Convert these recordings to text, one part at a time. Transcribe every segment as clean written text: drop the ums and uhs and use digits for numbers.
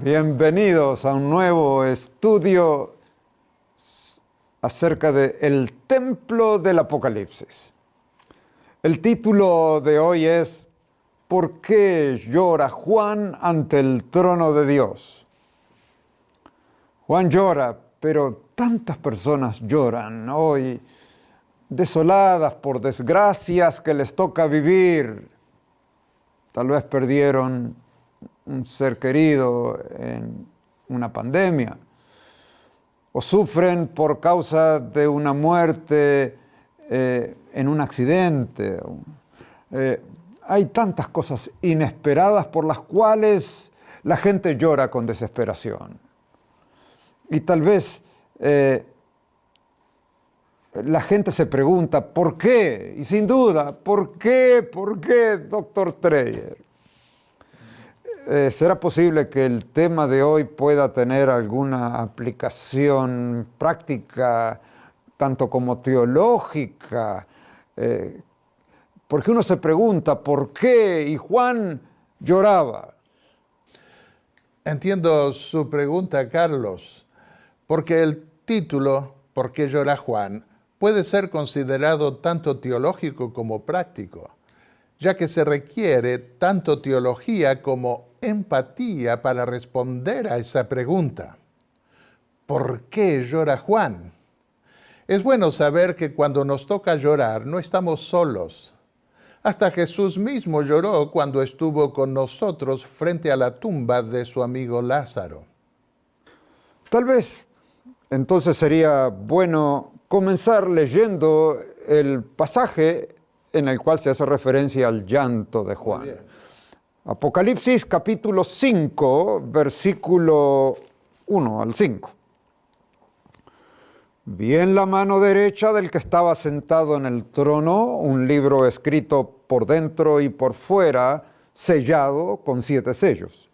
Bienvenidos a un nuevo estudio acerca del templo del Apocalipsis. El título de hoy es ¿Por qué llora Juan ante el trono de Dios? Juan llora, pero tantas personas lloran hoy, desoladas por desgracias que les toca vivir. Tal vez perdieron un ser querido en una pandemia, o sufren por causa de una muerte en un accidente. Hay tantas cosas inesperadas por las cuales la gente llora con desesperación. Y tal vez la gente se pregunta, ¿por qué? Y sin duda, ¿por qué, Dr. Dreyer? ¿Será posible que el tema de hoy pueda tener alguna aplicación práctica, tanto como teológica? Porque uno se pregunta, ¿por qué? Y Juan lloraba. Entiendo su pregunta, Carlos, porque el título, ¿Por qué llora Juan?, puede ser considerado tanto teológico como práctico, ya que se requiere tanto teología como empatía para responder a esa pregunta. ¿Por qué llora Juan? Es bueno saber que cuando nos toca llorar no estamos solos. Hasta Jesús mismo lloró cuando estuvo con nosotros frente a la tumba de su amigo Lázaro. Tal vez entonces sería bueno comenzar leyendo el pasaje en el cual se hace referencia al llanto de Juan. Apocalipsis capítulo 5, versículo 1 al 5. Vi en la mano derecha del que estaba sentado en el trono un libro escrito por dentro y por fuera, sellado con 7 sellos.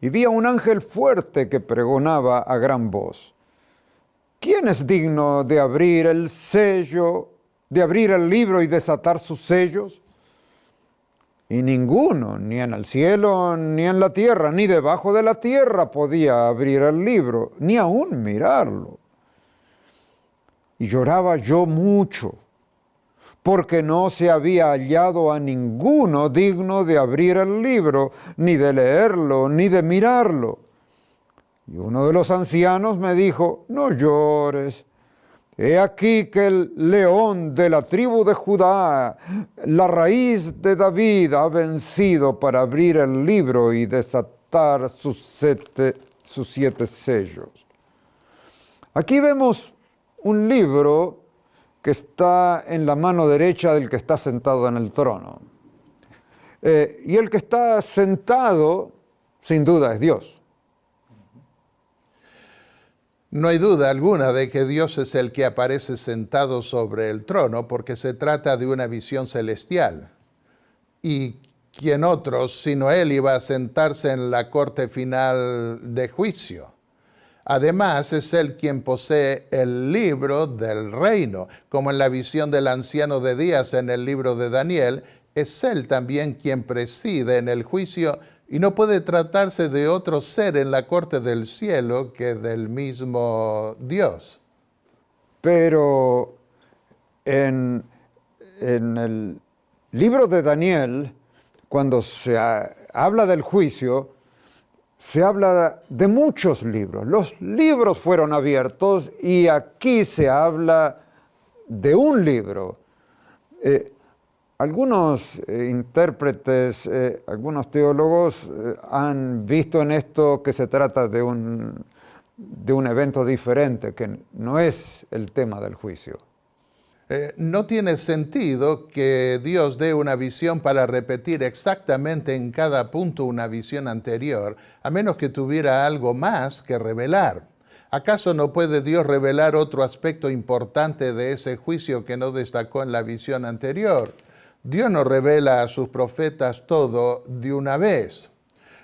Y vi a un ángel fuerte que pregonaba a gran voz: ¿Quién es digno de abrir el sello, de abrir el libro y desatar sus sellos? Y ninguno, ni en el cielo, ni en la tierra, ni debajo de la tierra podía abrir el libro, ni aún mirarlo. Y lloraba yo mucho, porque no se había hallado a ninguno digno de abrir el libro, ni de leerlo, ni de mirarlo. Y uno de los ancianos me dijo: no llores. He aquí que el león de la tribu de Judá, la raíz de David, ha vencido para abrir el libro y desatar sus 7 sellos. Aquí vemos un libro que está en la mano derecha del que está sentado en el trono. Y el que está sentado, sin duda, es Dios. No hay duda alguna de que Dios es el que aparece sentado sobre el trono, porque se trata de una visión celestial. ¿Y quién otro sino Él iba a sentarse en la corte final de juicio? Además, es Él quien posee el libro del reino, como en la visión del anciano de días en el libro de Daniel. Es Él también quien preside en el juicio, y no puede tratarse de otro ser en la corte del cielo que del mismo Dios. Pero en el libro de Daniel, cuando se habla del juicio, se habla de muchos libros. Los libros fueron abiertos y aquí se habla de un libro. Algunos intérpretes, algunos teólogos han visto en esto que se trata de un evento diferente, que no es el tema del juicio. No tiene sentido que Dios dé una visión para repetir exactamente en cada punto una visión anterior, a menos que tuviera algo más que revelar. ¿Acaso no puede Dios revelar otro aspecto importante de ese juicio que no destacó en la visión anterior? Dios no revela a sus profetas todo de una vez.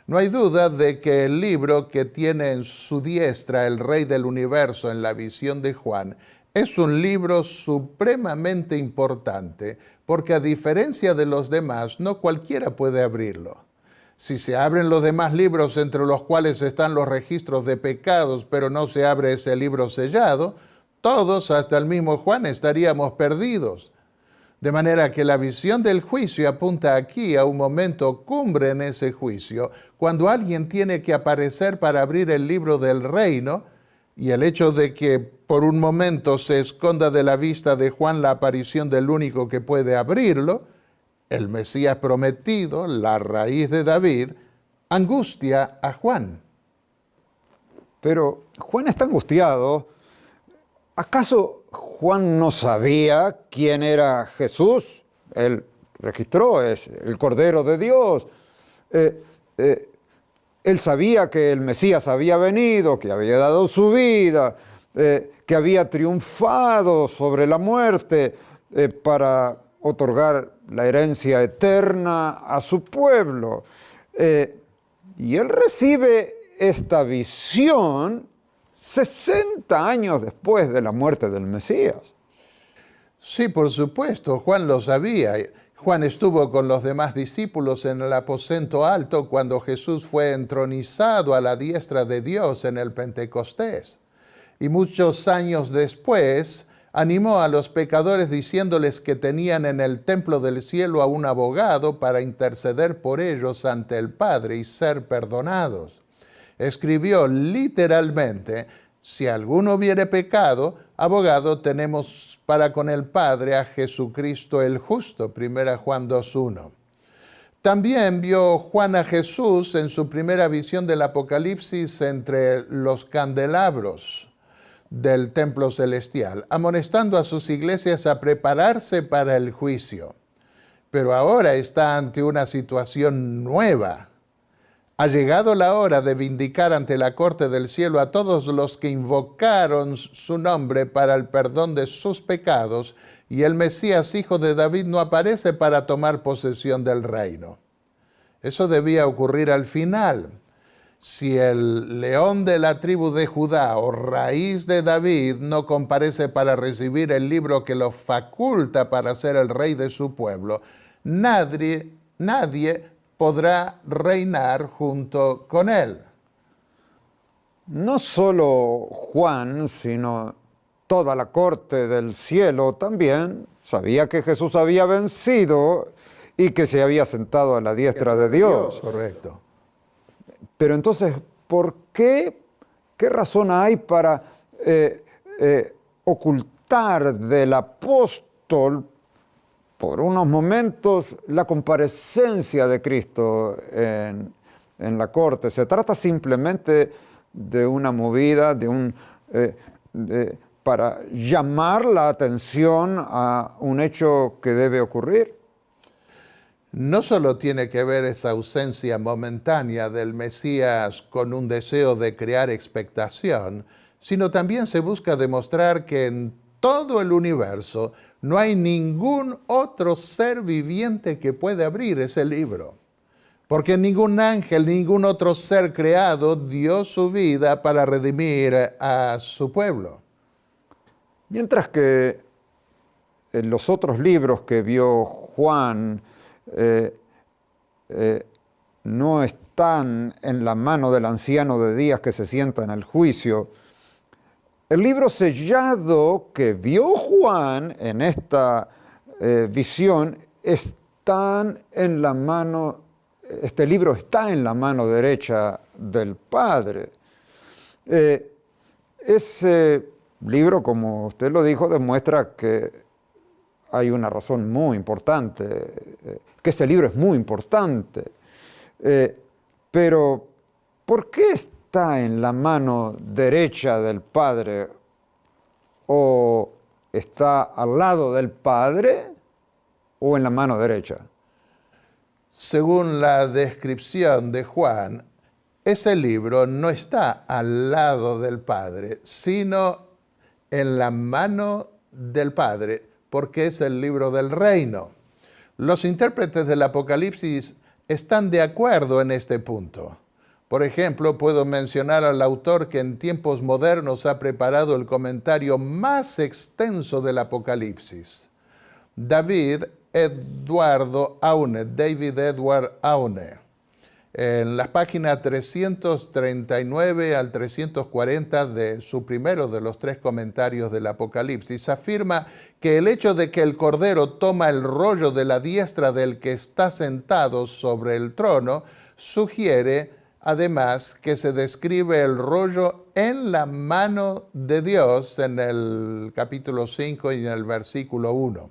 No hay duda de que el libro que tiene en su diestra el Rey del Universo en la visión de Juan es un libro supremamente importante, porque a diferencia de los demás, no cualquiera puede abrirlo. Si se abren los demás libros, entre los cuales están los registros de pecados, pero no se abre ese libro sellado, todos, hasta el mismo Juan, estaríamos perdidos. De manera que la visión del juicio apunta aquí a un momento cumbre en ese juicio, cuando alguien tiene que aparecer para abrir el libro del reino, y el hecho de que por un momento se esconda de la vista de Juan la aparición del único que puede abrirlo, el Mesías prometido, la raíz de David, angustia a Juan. Pero Juan está angustiado. ¿Acaso Juan no sabía quién era Jesús? Él registró, es el Cordero de Dios. Él sabía que el Mesías había venido, que había dado su vida, que había triunfado sobre la muerte para otorgar la herencia eterna a su pueblo. Y él recibe esta visión 60 años después de la muerte del Mesías. Sí, por supuesto, Juan lo sabía. Juan estuvo con los demás discípulos en el aposento alto cuando Jesús fue entronizado a la diestra de Dios en el Pentecostés. Y muchos años después animó a los pecadores diciéndoles que tenían en el templo del cielo a un abogado para interceder por ellos ante el Padre y ser perdonados. Escribió literalmente: si alguno hubiere pecado, abogado tenemos para con el Padre a Jesucristo el justo. 1 Juan 2:1. También vio Juan a Jesús en su primera visión del Apocalipsis entre los candelabros del templo celestial, amonestando a sus iglesias a prepararse para el juicio. Pero ahora está ante una situación nueva. Ha llegado la hora de vindicar ante la corte del cielo a todos los que invocaron su nombre para el perdón de sus pecados, y el Mesías, hijo de David, no aparece para tomar posesión del reino. Eso debía ocurrir al final. Si el león de la tribu de Judá o raíz de David no comparece para recibir el libro que lo faculta para ser el rey de su pueblo, nadie podrá reinar junto con él. No solo Juan, sino toda la corte del cielo también sabía que Jesús había vencido y que se había sentado a la diestra de Dios. Correcto. Pero entonces, ¿por qué? ¿Qué razón hay para ocultar del apóstol por unos momentos la comparecencia de Cristo en la corte? Se trata simplemente de una movida, para llamar la atención a un hecho que debe ocurrir. No solo tiene que ver esa ausencia momentánea del Mesías con un deseo de crear expectación, sino también se busca demostrar que en todo el universo no hay ningún otro ser viviente que pueda abrir ese libro. Porque ningún ángel, ningún otro ser creado dio su vida para redimir a su pueblo. Mientras que en los otros libros que vio Juan no están en la mano del anciano de días que se sienta en el juicio, el libro sellado que vio Juan en esta visión están en la mano, este libro está en la mano derecha del Padre. Ese libro, como usted lo dijo, demuestra que hay una razón muy importante, que ese libro es muy importante. Pero, ¿por qué está en la mano derecha del Padre? ¿O está al lado del Padre o en la mano derecha? Según la descripción de Juan, ese libro no está al lado del Padre, sino en la mano del Padre, porque es el libro del reino. Los intérpretes del Apocalipsis están de acuerdo en este punto. Por ejemplo, puedo mencionar al autor que en tiempos modernos ha preparado el comentario más extenso del Apocalipsis, David Edward Aune. En las páginas 339 al 340 de su primero de los 3 comentarios del Apocalipsis, afirma que el hecho de que el Cordero toma el rollo de la diestra del que está sentado sobre el trono sugiere además que se describe el rollo en la mano de Dios en el capítulo 5 y en el versículo 1.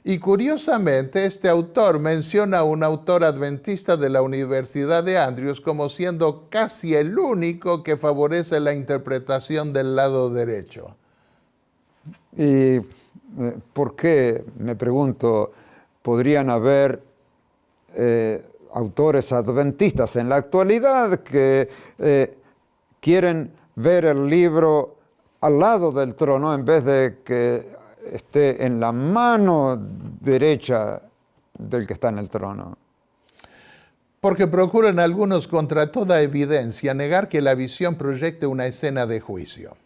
Y curiosamente, este autor menciona a un autor adventista de la Universidad de Andrews como siendo casi el único que favorece la interpretación del lado derecho. ¿Y por qué, me pregunto, podrían haber autores adventistas en la actualidad que quieren ver el libro al lado del trono en vez de que esté en la mano derecha del que está en el trono? Porque procuran algunos, contra toda evidencia, negar que la visión proyecte una escena de juicio.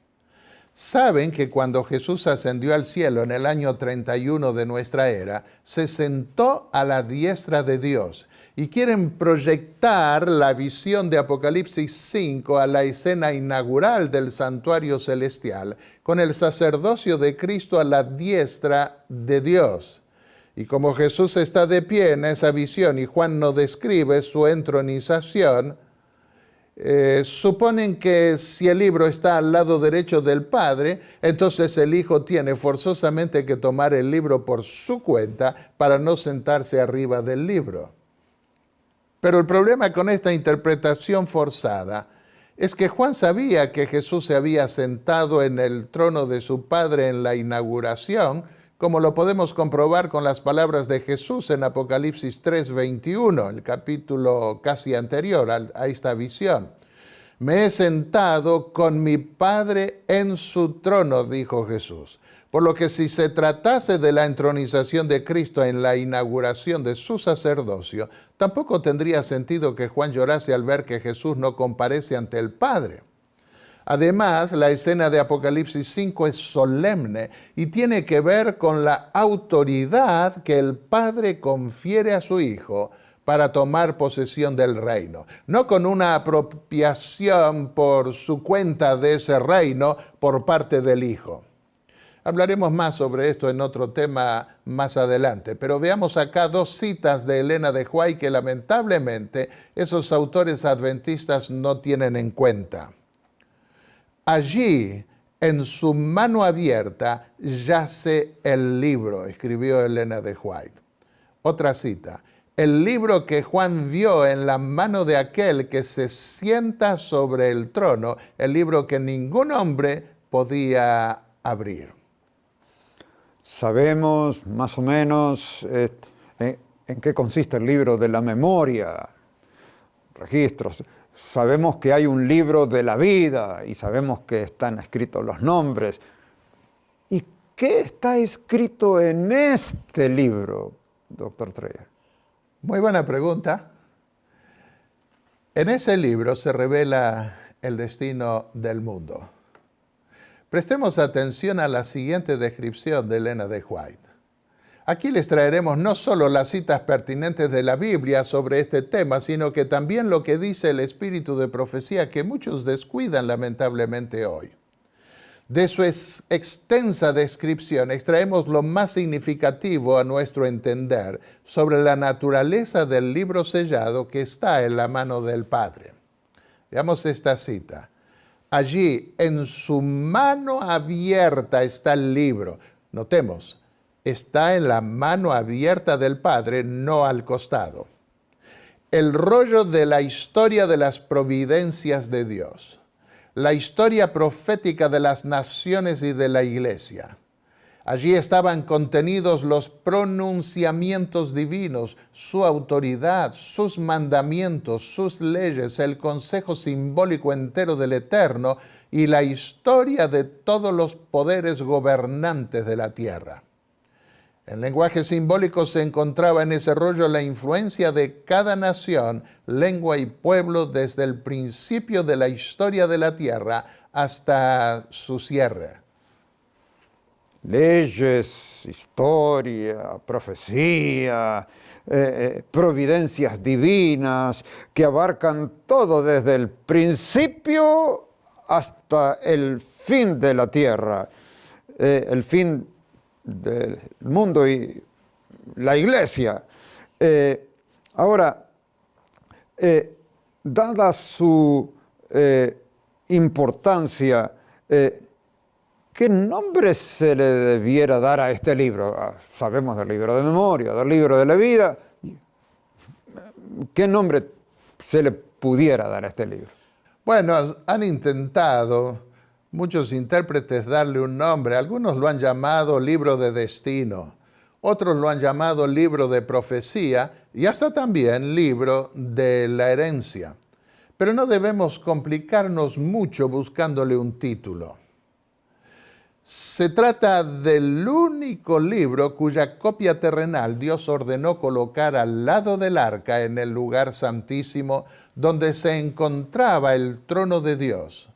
Saben que cuando Jesús ascendió al cielo en el año 31 de nuestra era, se sentó a la diestra de Dios y quieren proyectar la visión de Apocalipsis 5 a la escena inaugural del santuario celestial, con el sacerdocio de Cristo a la diestra de Dios. Y como Jesús está de pie en esa visión y Juan no describe su entronización, suponen que si el libro está al lado derecho del Padre, entonces el Hijo tiene forzosamente que tomar el libro por su cuenta para no sentarse arriba del libro. Pero el problema con esta interpretación forzada es que Juan sabía que Jesús se había sentado en el trono de su Padre en la inauguración, como lo podemos comprobar con las palabras de Jesús en Apocalipsis 3:21, el capítulo casi anterior a esta visión. Me he sentado con mi Padre en su trono, dijo Jesús. Por lo que si se tratase de la entronización de Cristo en la inauguración de su sacerdocio, tampoco tendría sentido que Juan llorase al ver que Jesús no comparece ante el Padre. Además, la escena de Apocalipsis 5 es solemne y tiene que ver con la autoridad que el Padre confiere a su Hijo para tomar posesión del reino, no con una apropiación por su cuenta de ese reino por parte del Hijo. Hablaremos más sobre esto en otro tema más adelante, pero veamos acá 2 citas de Elena de White que lamentablemente esos autores adventistas no tienen en cuenta. Allí, en su mano abierta, yace el libro, escribió Elena de White. Otra cita. El libro que Juan vio en la mano de aquel que se sienta sobre el trono, el libro que ningún hombre podía abrir. Sabemos más o menos en qué consiste el libro de la memoria, registros. Sabemos que hay un libro de la vida y sabemos que están escritos los nombres. ¿Y qué está escrito en este libro, doctor Treyer? Muy buena pregunta. En ese libro se revela el destino del mundo. Prestemos atención a la siguiente descripción de Elena de White. Aquí les traeremos no solo las citas pertinentes de la Biblia sobre este tema, sino que también lo que dice el espíritu de profecía que muchos descuidan lamentablemente hoy. De su extensa descripción extraemos lo más significativo a nuestro entender sobre la naturaleza del libro sellado que está en la mano del Padre. Veamos esta cita. Allí, en su mano abierta está el libro. Notemos, está en la mano abierta del Padre, no al costado. El rollo de la historia de las providencias de Dios. La historia profética de las naciones y de la iglesia. Allí estaban contenidos los pronunciamientos divinos, su autoridad, sus mandamientos, sus leyes, el consejo simbólico entero del Eterno y la historia de todos los poderes gobernantes de la tierra. En lenguaje simbólico se encontraba en ese rollo la influencia de cada nación, lengua y pueblo desde el principio de la historia de la tierra hasta su cierre. leyes, historia, profecía, providencias divinas, que abarcan todo desde el principio hasta el fin de la tierra, el fin del mundo y la iglesia. Ahora, dada su importancia, ¿qué nombre se le debiera dar a este libro? Sabemos del libro de memoria, del libro de la vida. ¿Qué nombre se le pudiera dar a este libro? Bueno, han intentado muchos intérpretes darle un nombre. Algunos lo han llamado libro de destino, otros lo han llamado libro de profecía y hasta también libro de la herencia. Pero no debemos complicarnos mucho buscándole un título. Se trata del único libro cuya copia terrenal Dios ordenó colocar al lado del arca en el lugar santísimo donde se encontraba el trono de Dios.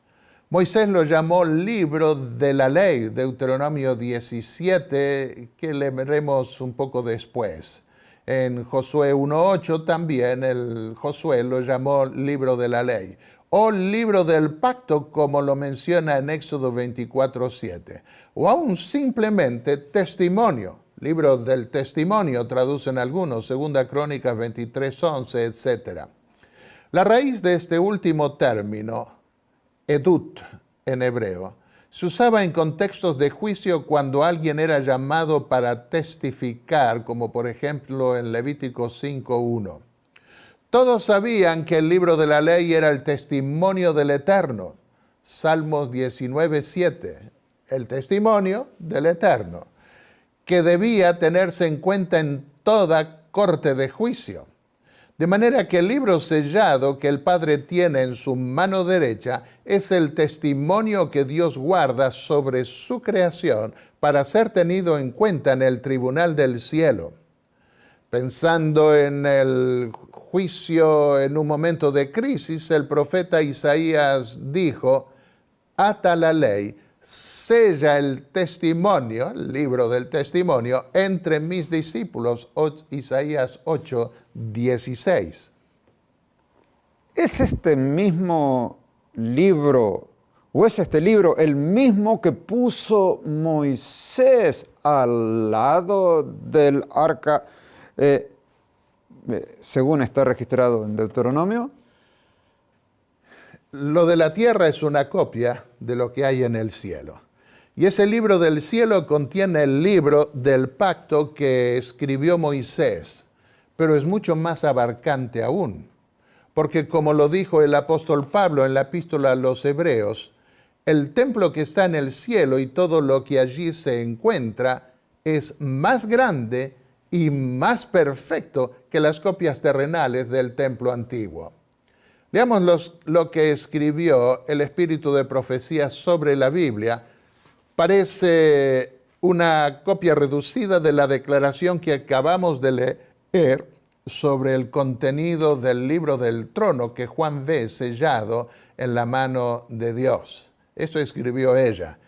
Moisés lo llamó libro de la ley, Deuteronomio 17, que leeremos un poco después. En Josué 1.8 también Josué lo llamó libro de la ley. O libro del pacto, como lo menciona en Éxodo 24.7. O aún simplemente testimonio, libro del testimonio, traducen algunos, Segunda Crónicas 23.11, etc. La raíz de este último término, edut en hebreo, se usaba en contextos de juicio cuando alguien era llamado para testificar, como por ejemplo en Levítico 5.1. Todos sabían que el libro de la ley era el testimonio del Eterno. Salmos 19.7, el testimonio del Eterno, que debía tenerse en cuenta en toda corte de juicio. De manera que el libro sellado que el Padre tiene en su mano derecha es el testimonio que Dios guarda sobre su creación para ser tenido en cuenta en el tribunal del cielo. Pensando en el juicio en un momento de crisis, el profeta Isaías dijo: ata la ley, sella el testimonio, el libro del testimonio, entre mis discípulos. Isaías 8:16. ¿Es este mismo libro, o es este libro el mismo que puso Moisés al lado del arca, según está registrado en Deuteronomio? Lo de la tierra es una copia de lo que hay en el cielo. Y ese libro del cielo contiene el libro del pacto que escribió Moisés, pero es mucho más abarcante aún. Porque como lo dijo el apóstol Pablo en la epístola a los Hebreos, el templo que está en el cielo y todo lo que allí se encuentra es más grande y más perfecto que las copias terrenales del templo antiguo. Leamos lo que escribió el Espíritu de Profecía sobre la Biblia. Parece una copia reducida de la declaración que acabamos de leer sobre el contenido del libro del trono que Juan ve sellado en la mano de Dios. Esto escribió ella.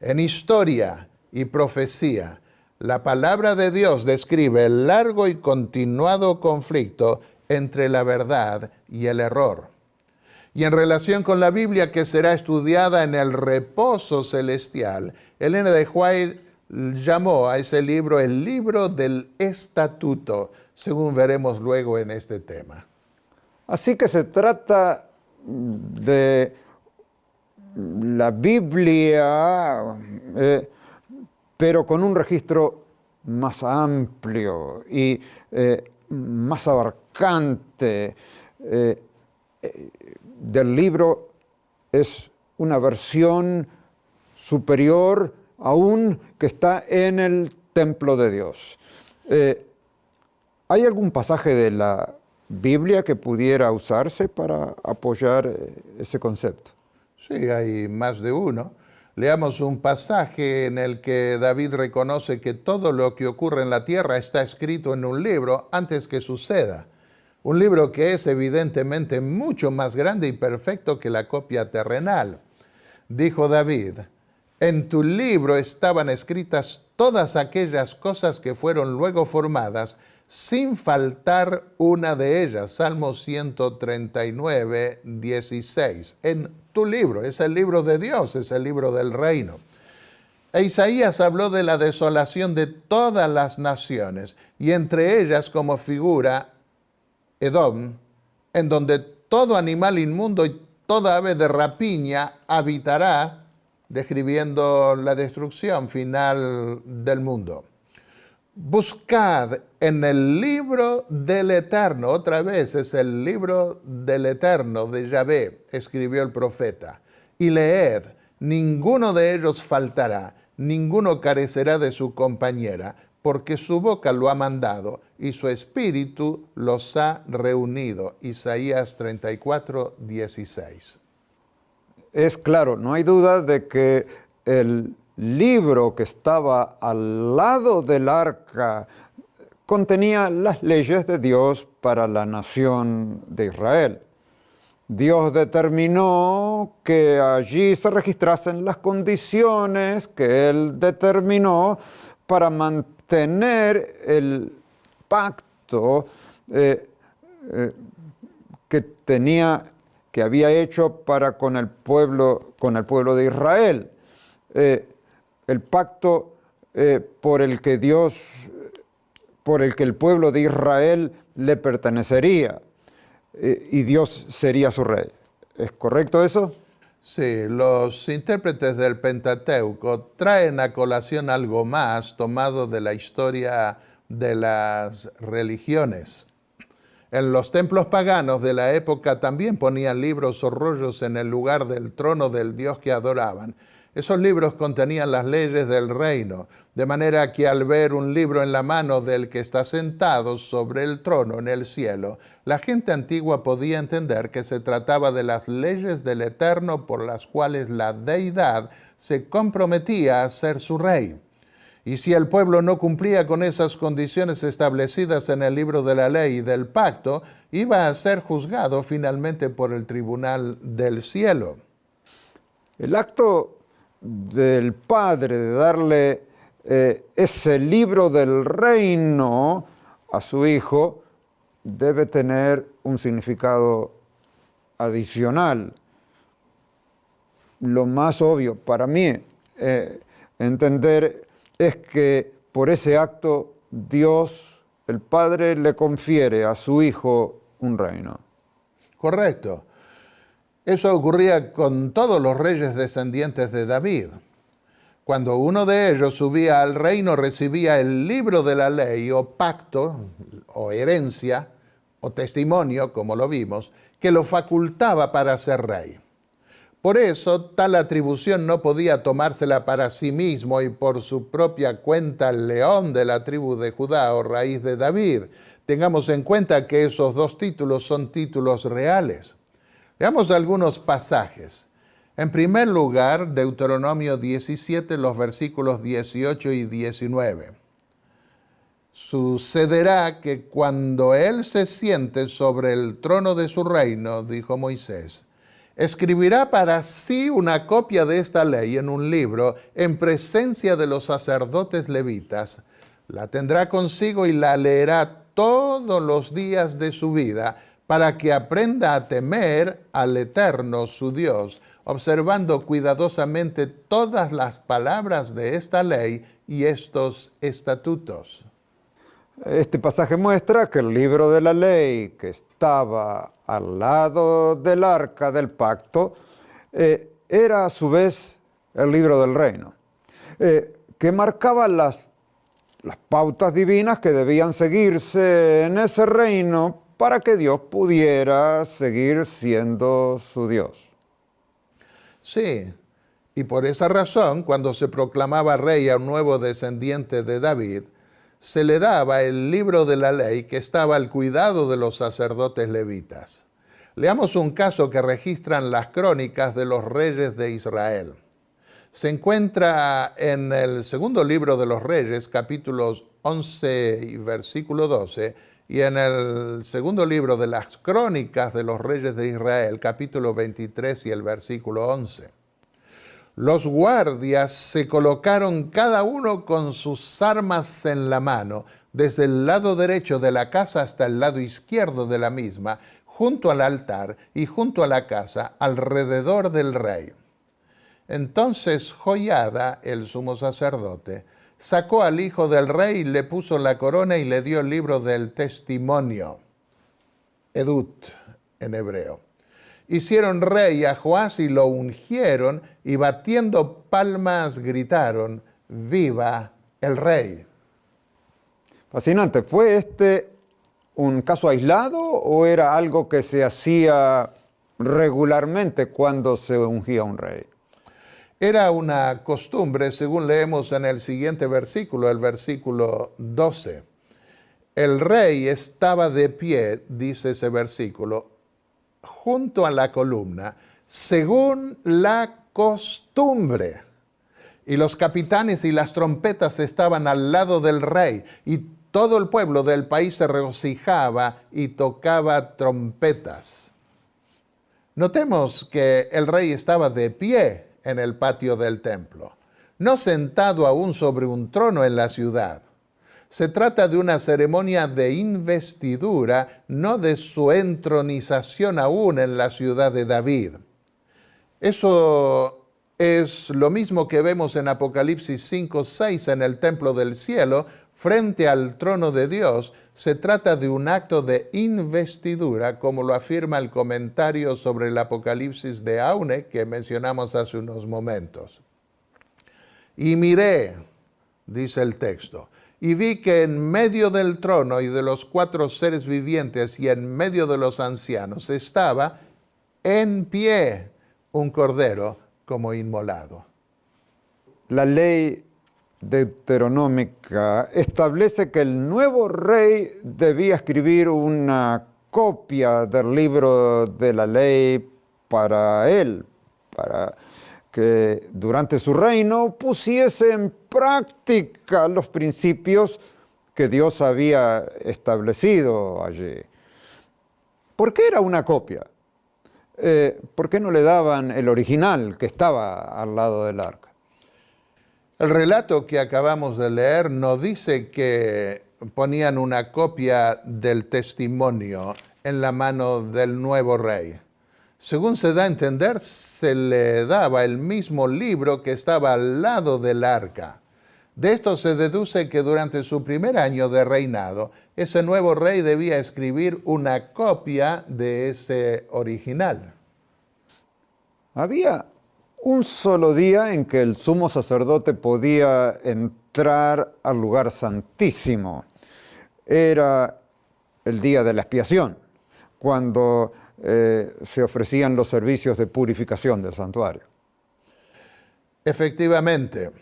En historia y profecía, la palabra de Dios describe el largo y continuado conflicto entre la verdad y el error. Y en relación con la Biblia que será estudiada en el reposo celestial, Elena de White llamó a ese libro el libro del estatuto, según veremos luego en este tema. Así que se trata de la Biblia, pero con un registro más amplio y más abarcante. Del libro es una versión superior aún que está en el templo de Dios. ¿Hay algún pasaje de la Biblia que pudiera usarse para apoyar ese concepto? Sí, hay más de uno. Leamos un pasaje en el que David reconoce que todo lo que ocurre en la tierra está escrito en un libro antes que suceda. Un libro que es evidentemente mucho más grande y perfecto que la copia terrenal. Dijo David: En tu libro estaban escritas todas aquellas cosas que fueron luego formadas, sin faltar una de ellas. Salmo 139, 16. En tu libro, es el libro de Dios, es el libro del reino. E Isaías habló de la desolación de todas las naciones, y entre ellas como figura Edom, en donde todo animal inmundo y toda ave de rapiña habitará, describiendo la destrucción final del mundo. Buscad en el libro del Eterno, otra vez es el libro del Eterno de Yahvé, escribió el profeta, y leed, ninguno de ellos faltará, ninguno carecerá de su compañera, porque su boca lo ha mandado y su espíritu los ha reunido. Isaías 34, 16. Es claro, no hay duda de que el libro que estaba al lado del arca contenía las leyes de Dios para la nación de Israel. Dios determinó que allí se registrasen las condiciones que Él determinó para mantener el pacto que había hecho para con el pueblo de Israel. El pacto por el que el pueblo de Israel le pertenecería. Y Dios sería su rey. ¿Es correcto eso? Sí, los intérpretes del Pentateuco traen a colación algo más tomado de la historia de las religiones. En los templos paganos de la época también ponían libros o rollos en el lugar del trono del Dios que adoraban. Esos libros contenían las leyes del reino, de manera que al ver un libro en la mano del que está sentado sobre el trono en el cielo, la gente antigua podía entender que se trataba de las leyes del Eterno por las cuales la deidad se comprometía a ser su rey. Y si el pueblo no cumplía con esas condiciones establecidas en el libro de la ley y del pacto, iba a ser juzgado finalmente por el tribunal del cielo. El acto del Padre de darle ese libro del reino a su Hijo debe tener un significado adicional. Lo más obvio para mí entender es que por ese acto Dios, el Padre, le confiere a su Hijo un reino. Correcto. Eso ocurría con todos los reyes descendientes de David. Cuando uno de ellos subía al reino, recibía el libro de la ley o pacto, o herencia, o testimonio, como lo vimos, que lo facultaba para ser rey. Por eso, tal atribución no podía tomársela para sí mismo y por su propia cuenta el león de la tribu de Judá o raíz de David. Tengamos en cuenta que esos dos títulos son títulos reales. Veamos algunos pasajes. En primer lugar, Deuteronomio 17, los versículos 18 y 19. Sucederá que cuando él se siente sobre el trono de su reino, dijo Moisés, escribirá para sí una copia de esta ley en un libro en presencia de los sacerdotes levitas. La tendrá consigo y la leerá todos los días de su vida, para que aprenda a temer al Eterno su Dios, observando cuidadosamente todas las palabras de esta ley y estos estatutos. Este pasaje muestra que el libro de la ley que estaba al lado del arca del pacto era a su vez el libro del reino, que marcaba las pautas divinas que debían seguirse en ese reino para que Dios pudiera seguir siendo su Dios. Sí, y por esa razón, cuando se proclamaba rey a un nuevo descendiente de David, se le daba el libro de la ley que estaba al cuidado de los sacerdotes levitas. Leamos un caso que registran las crónicas de los reyes de Israel. Se encuentra en el segundo libro de los Reyes, capítulos 11 y versículo 12, y en el segundo libro de las crónicas de los reyes de Israel, capítulo 23 y el versículo 11. Los guardias se colocaron cada uno con sus armas en la mano, desde el lado derecho de la casa hasta el lado izquierdo de la misma, junto al altar y junto a la casa, alrededor del rey. Entonces Joiada, el sumo sacerdote, sacó al hijo del rey, le puso la corona y le dio el libro del testimonio, Edut en hebreo. Hicieron rey a Joás y lo ungieron, y batiendo palmas gritaron: ¡Viva el rey! Fascinante. ¿Fue este un caso aislado o era algo que se hacía regularmente cuando se ungía un rey? Era una costumbre, según leemos en el siguiente versículo, el versículo 12. El rey estaba de pie, dice ese versículo, junto a la columna, según la costumbre. Y los capitanes y las trompetas estaban al lado del rey, y todo el pueblo del país se regocijaba y tocaba trompetas. Notemos que el rey estaba de pie en el patio del templo, no sentado aún sobre un trono en la ciudad. Se trata de una ceremonia de investidura, no de su entronización aún en la ciudad de David. Eso es lo mismo que vemos en Apocalipsis 5:6 en el templo del cielo, frente al trono de Dios. Se trata de un acto de investidura, como lo afirma el comentario sobre el Apocalipsis de Aune, que mencionamos hace unos momentos. Y miré, dice el texto, y vi que en medio del trono y de los 4 seres vivientes y en medio de los ancianos estaba en pie un cordero como inmolado. La ley deuteronómica establece que el nuevo rey debía escribir una copia del libro de la ley para él, para que durante su reino pusiese en práctica los principios que Dios había establecido allí. ¿Por qué era una copia? ¿Por qué no le daban el original que estaba al lado del arca? El relato que acabamos de leer nos dice que ponían una copia del testimonio en la mano del nuevo rey. Según se da a entender, se le daba el mismo libro que estaba al lado del arca. De esto se deduce que durante su primer año de reinado, ese nuevo rey debía escribir una copia de ese original. Había un solo día en que el sumo sacerdote podía entrar al lugar santísimo. Era el día de la expiación, cuando se ofrecían los servicios de purificación del santuario. Efectivamente,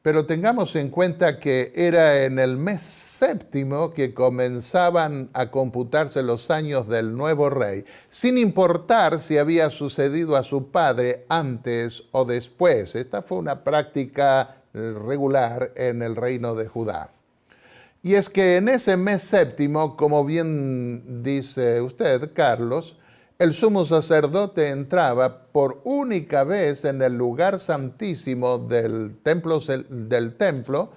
pero tengamos en cuenta que era en el mes séptimo que comenzaban a computarse los años del nuevo rey, sin importar si había sucedido a su padre antes o después. Esta fue una práctica regular en el reino de Judá. Y es que en ese mes séptimo, como bien dice usted, Carlos, el sumo sacerdote entraba por única vez en el lugar santísimo del templo,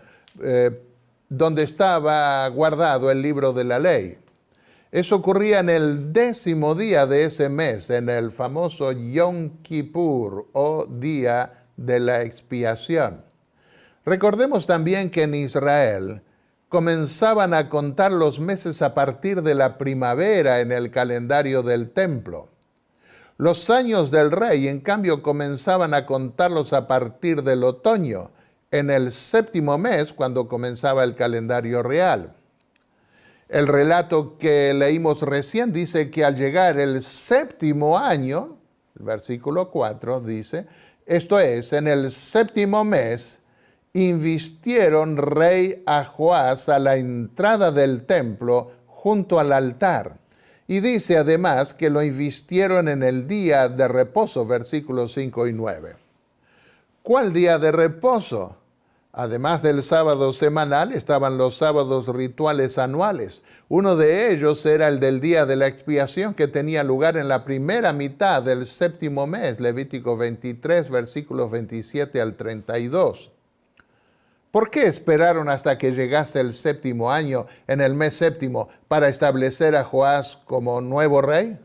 donde estaba guardado el libro de la ley. Eso ocurría en el 10º día de ese mes, en el famoso Yom Kippur, o Día de la Expiación. Recordemos también que en Israel comenzaban a contar los meses a partir de la primavera en el calendario del templo. Los años del rey, en cambio, comenzaban a contarlos a partir del otoño, en el 7º mes, cuando comenzaba el calendario real. El relato que leímos recién dice que al llegar el 7º año, el versículo 4 dice, esto es, en el 7º mes, invistieron rey a Joás a la entrada del templo junto al altar. Y dice además que lo invistieron en el día de reposo, versículos 5 y 9. ¿Cuál día de reposo? Además del sábado semanal, estaban los sábados rituales anuales. Uno de ellos era el del día de la expiación, que tenía lugar en la primera mitad del séptimo mes, Levítico 23, versículos 27 al 32. ¿Por qué esperaron hasta que llegase el séptimo año, en el mes séptimo, para establecer a Joás como nuevo rey?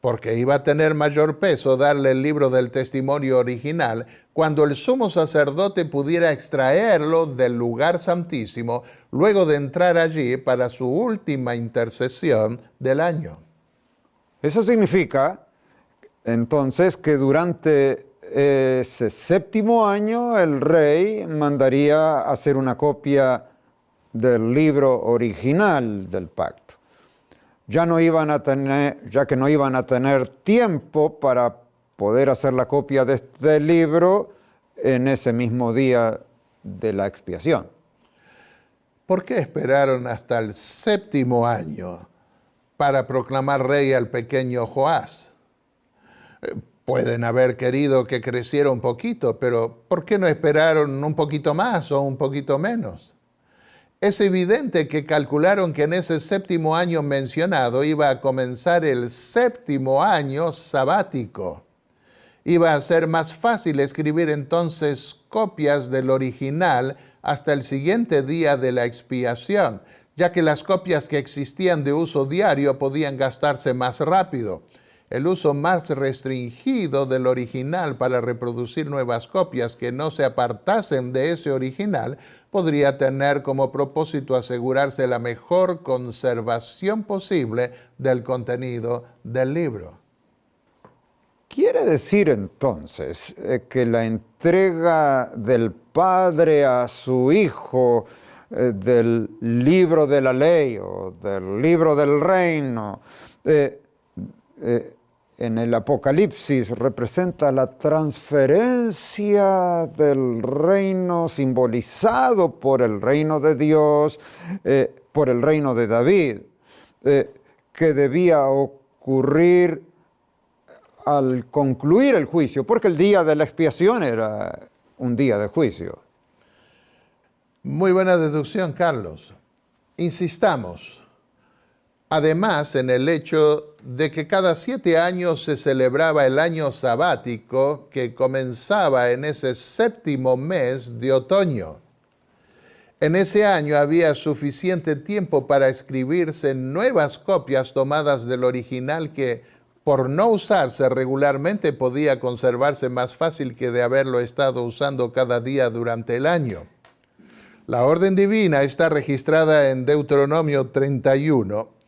Porque iba a tener mayor peso darle el libro del testimonio original cuando el sumo sacerdote pudiera extraerlo del lugar santísimo luego de entrar allí para su última intercesión del año. Eso significa entonces que durante ese séptimo año el rey mandaría hacer una copia del libro original del pacto. Ya que no iban a tener tiempo para poder hacer la copia de este libro en ese mismo día de la expiación. ¿Por qué esperaron hasta el séptimo año para proclamar rey al pequeño Joás? Pueden haber querido que creciera un poquito, pero ¿por qué no esperaron un poquito más o un poquito menos? Es evidente que calcularon que en ese séptimo año mencionado iba a comenzar el séptimo año sabático. Iba a ser más fácil escribir entonces copias del original hasta el siguiente día de la expiación, ya que las copias que existían de uso diario podían gastarse más rápido. El uso más restringido del original para reproducir nuevas copias que no se apartasen de ese original podría tener como propósito asegurarse la mejor conservación posible del contenido del libro. ¿Quiere decir entonces que la entrega del Padre a su Hijo del libro de la ley o del libro del reino en el Apocalipsis representa la transferencia del reino simbolizado por el reino de Dios, por el reino de David, que debía ocurrir al concluir el juicio, porque el día de la expiación era un día de juicio? Muy buena deducción, Carlos. Insistamos, además, en el hecho de que cada 7 años se celebraba el año sabático que comenzaba en ese séptimo mes de otoño. En ese año había suficiente tiempo para escribirse nuevas copias tomadas del original que, por no usarse regularmente, podía conservarse más fácil que de haberlo estado usando cada día durante el año. La orden divina está registrada en Deuteronomio 31,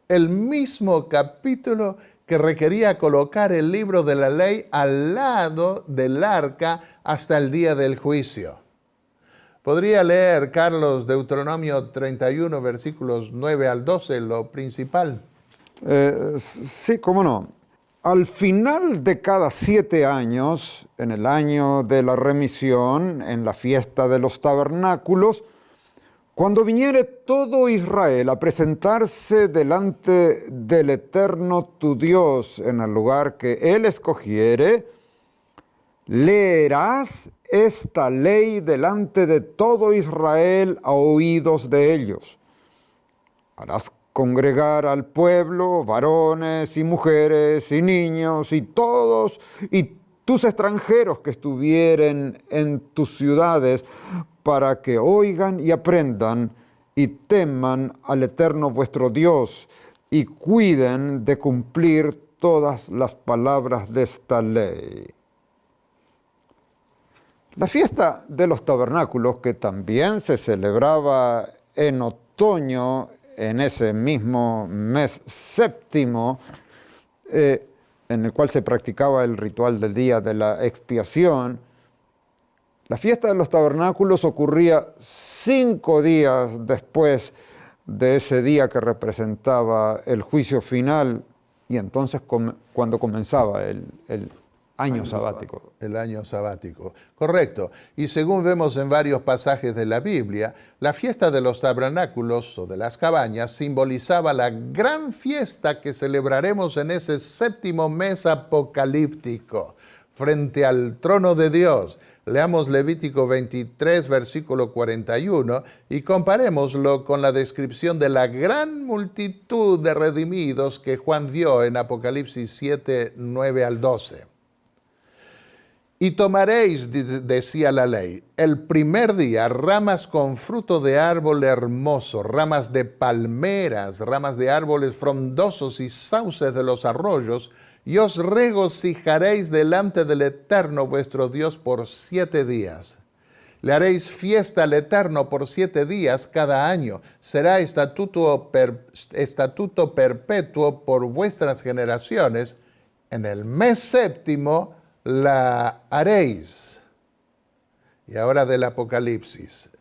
el mismo capítulo que requería colocar el libro de la ley al lado del arca hasta el día del juicio. ¿Podría leer, Carlos, Deuteronomio 31, versículos 9 al 12, lo principal? Sí, cómo no. Al final de cada 7 años, en el año de la remisión, en la fiesta de los tabernáculos, cuando viniere todo Israel a presentarse delante del Eterno tu Dios en el lugar que Él escogiere, leerás esta ley delante de todo Israel a oídos de ellos. Harás congregar al pueblo, varones y mujeres y niños y todos, y tus extranjeros que estuvieren en tus ciudades, para que oigan y aprendan y teman al Eterno vuestro Dios y cuiden de cumplir todas las palabras de esta ley. La fiesta de los tabernáculos, que también se celebraba en otoño, en ese mismo mes séptimo, en el cual se practicaba el ritual del día de la expiación, la fiesta de los tabernáculos ocurría 5 días después de ese día que representaba el juicio final, y entonces cuando comenzaba el año sabático. El año sabático, correcto. Y según vemos en varios pasajes de la Biblia, la fiesta de los tabernáculos o de las cabañas simbolizaba la gran fiesta que celebraremos en ese séptimo mes apocalíptico, frente al trono de Dios, Leamos Levítico 23, versículo 41, y comparémoslo con la descripción de la gran multitud de redimidos que Juan vio en Apocalipsis 7, 9 al 12. Y tomaréis, decía la ley, el primer día ramas con fruto de árbol hermoso, ramas de palmeras, ramas de árboles frondosos y sauces de los arroyos, y os regocijaréis delante del Eterno vuestro Dios por 7 días. Le haréis fiesta al Eterno por 7 días cada año. Será estatuto perpetuo por vuestras generaciones. En el mes séptimo la haréis. Y ahora del Apocalipsis.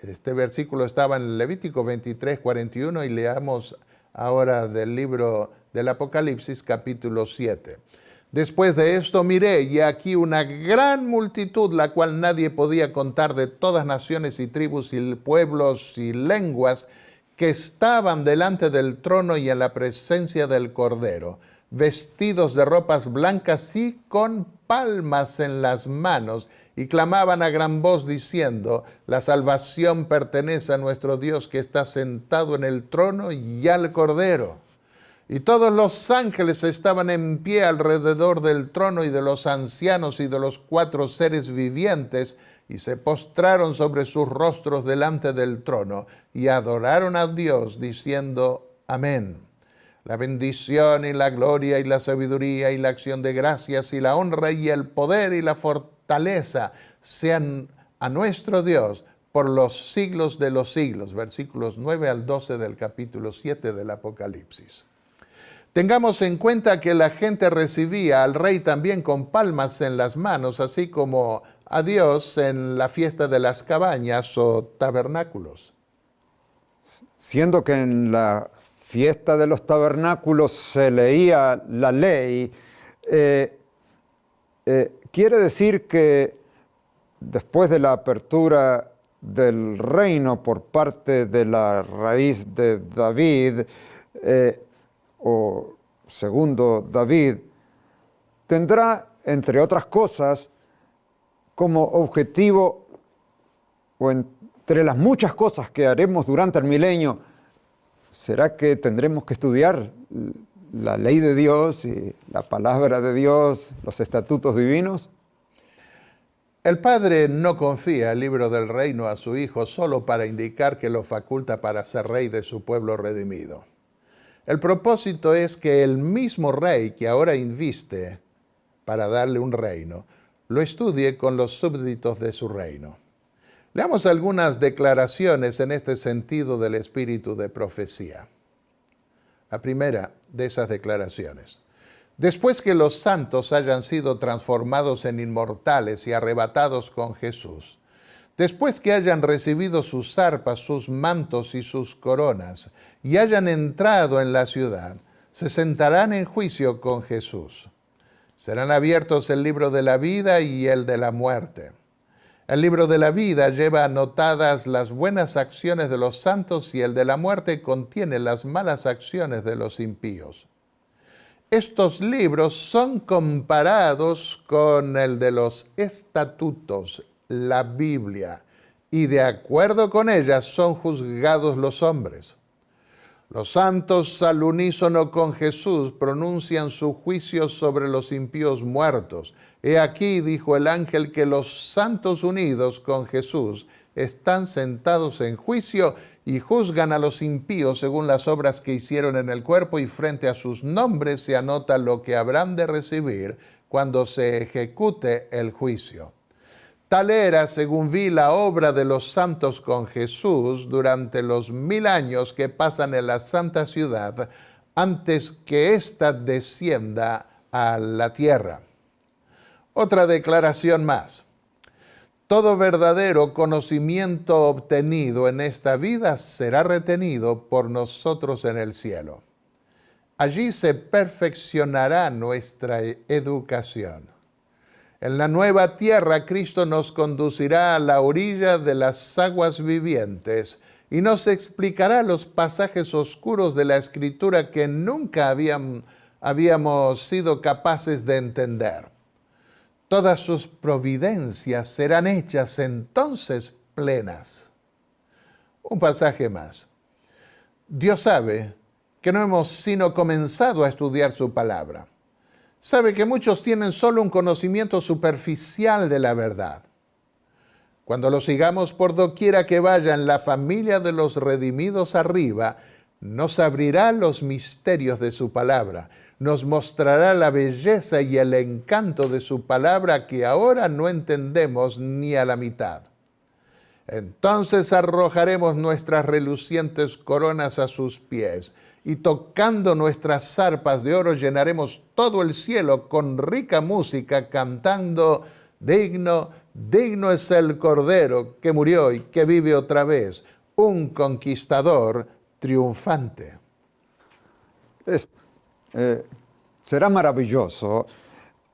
Este versículo estaba en Levítico 23, 41 y leamos ahora del libro del Apocalipsis capítulo 7. Después de esto miré, y aquí una gran multitud, la cual nadie podía contar, de todas naciones y tribus y pueblos y lenguas, que estaban delante del trono y en la presencia del Cordero, vestidos de ropas blancas y con palmas en las manos, y clamaban a gran voz diciendo: la salvación pertenece a nuestro Dios que está sentado en el trono y al Cordero. Y todos los ángeles estaban en pie alrededor del trono y de los ancianos y de los 4 seres vivientes, y se postraron sobre sus rostros delante del trono y adoraron a Dios diciendo: Amén. La bendición y la gloria y la sabiduría y la acción de gracias y la honra y el poder y la fortaleza sean a nuestro Dios por los siglos de los siglos. Versículos 9 al 12 del capítulo 7 del Apocalipsis. Tengamos en cuenta que la gente recibía al rey también con palmas en las manos, así como a Dios en la fiesta de las cabañas o tabernáculos. Siendo que en la fiesta de los tabernáculos se leía la ley, quiere decir que después de la apertura del reino por parte de la raíz de David, o segundo David, tendrá, entre otras cosas, como objetivo, o entre las muchas cosas que haremos durante el milenio, ¿será que tendremos que estudiar la ley de Dios y la palabra de Dios, los estatutos divinos? El Padre no confía el libro del reino a su Hijo solo para indicar que lo faculta para ser rey de su pueblo redimido. El propósito es que el mismo rey que ahora inviste para darle un reino, lo estudie con los súbditos de su reino. Leamos algunas declaraciones en este sentido del espíritu de profecía. La primera de esas declaraciones: después que los santos hayan sido transformados en inmortales y arrebatados con Jesús, después que hayan recibido sus arpas, sus mantos y sus coronas, y hayan entrado en la ciudad, se sentarán en juicio con Jesús. Serán abiertos el libro de la vida y el de la muerte. El libro de la vida lleva anotadas las buenas acciones de los santos y el de la muerte contiene las malas acciones de los impíos. Estos libros son comparados con el de los estatutos, la Biblia, y de acuerdo con ellas son juzgados los hombres. Los santos al unísono con Jesús pronuncian su juicio sobre los impíos muertos. He aquí, dijo el ángel, que los santos unidos con Jesús están sentados en juicio y juzgan a los impíos según las obras que hicieron en el cuerpo, y frente a sus nombres se anota lo que habrán de recibir cuando se ejecute el juicio. Tal era, según vi, la obra de los santos con Jesús durante los 1000 años que pasan en la santa ciudad antes que ésta descienda a la tierra. Otra declaración más. Todo verdadero conocimiento obtenido en esta vida será retenido por nosotros en el cielo. Allí se perfeccionará nuestra educación. En la nueva tierra, Cristo nos conducirá a la orilla de las aguas vivientes y nos explicará los pasajes oscuros de la Escritura que nunca habíamos sido capaces de entender. todas sus providencias serán hechas entonces plenas. Un pasaje más. Dios sabe que no hemos sino comenzado a estudiar su palabra. Sabe que muchos tienen solo un conocimiento superficial de la verdad. Cuando lo sigamos por doquiera que vaya en la familia de los redimidos arriba, nos abrirá los misterios de su palabra, nos mostrará la belleza y el encanto de su palabra que ahora no entendemos ni a la mitad. Entonces arrojaremos nuestras relucientes coronas a sus pies y tocando nuestras arpas de oro llenaremos todo el cielo con rica música cantando: digno, digno es el Cordero que murió y que vive otra vez, un conquistador triunfante. Será maravilloso